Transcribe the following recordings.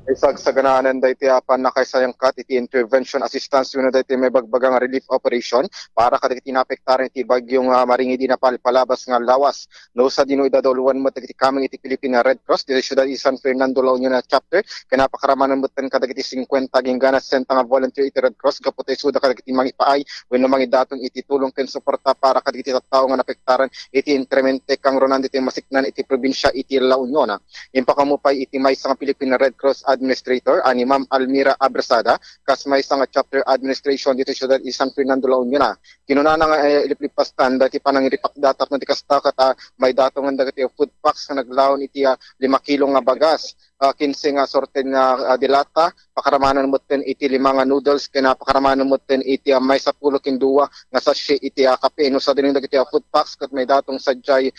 Isag sa ganahanan dayti apan na kaysayang kat iti intervention assistance yun dayti may bagbagang relief operation para kadagiti naapektaran iti bagyong maringi di napalpalabas nga lawas. No sa dino idadoluan mo dagiti kaming iti Philippine Red Cross dito syudad San Fernando La Union chapter kanapakaramanan mo kadagiti 50 ginggana senta nga volunteer iti Red Cross kaputi suda kadagiti mangipaay wenno mangidaton iti tulong ken suporta para kadagiti tattao nga naapektaran iti intremente kang ronan iti masiknan iti probinsya iti La Union. Impakamupay iti may nga Philippine Red Cross Administrator ani Ma'am Almira Abrasada kasmay sa nga chapter administration dito sa syudad San Fernando La Union. Kinuna nga iliplipastan dati panangiripak datat no tikasta kat may datongan dagiti food packs nga naglaon iti 5 kilo nga bagas. 15 nga sorte nga dilata, pakaramanan mo ten iti 5 nga noodles, kaya pakaramanan mo ten iti may 10 kinduwa nga sachet iti kape. No sa dining dagiti food packs kat may datong sadyay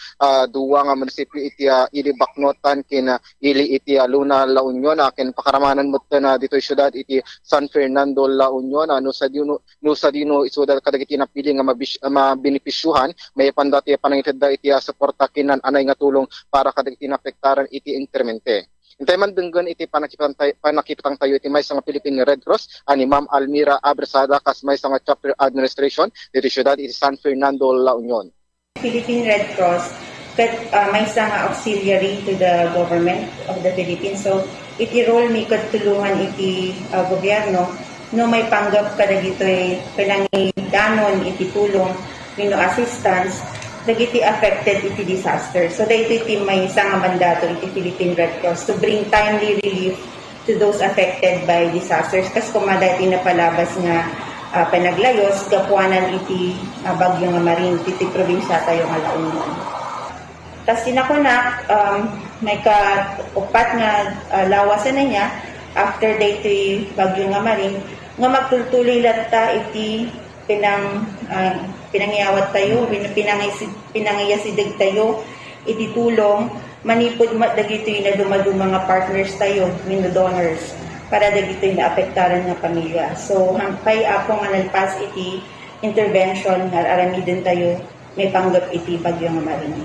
duwa nga munisipyo iti ili Baknotan kin ili iti Luna La Union ken pakaramanan mo ten dito syudad iti San Fernando La Union. No sa dino isudad kadagiti napili nga mabenepisyuhan may pandati panangitid iti suporta kinan anay nga tulong para kadagiti naapektaran iti intermente. Hintay man denggan iti panakipitang tayo iti may nga Philippine Red Cross ani Ma'am Almira Abrasada kas may nga chapter administration dito syudad iti San Fernando La Union. Philippine Red Cross may nga auxiliary to the government of the Philippines. So iti role mi katulungan iti gobyerno no may panggap kadagitoy pinangidanon iti tulong no assistance dagiti affected iti disaster. So dahito iti may nga mandato iti Philippine Red Cross to bring timely relief to those affected by disasters. Kas kumada iti napalabas nga panaglayos, gapuanan iti bagyo nga marin, iti probinsya tayo nga La Union. Tas tinakuna, may kaupat nga lawasan na niya, after dati bagyo nga marin, nga magtultuloy latta iti pinangiyawat tayo, pinangiyasidig tayo, iti tulong, manipod dagito yung nadumadu mga partners tayo, donors, para dagito yung naapektaran ng pamilya. So, hampay akong analpas iti intervention, aramidin tayo, may panggap iti bagyo nga marin.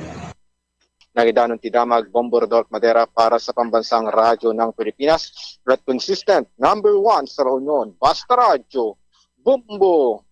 Nagidanon ti Damag Bombo Rodolph Madera para sa Pambansang Radyo ng Pilipinas. Red Consistent, #1 sa La Union, Basta Radyo, Bombo!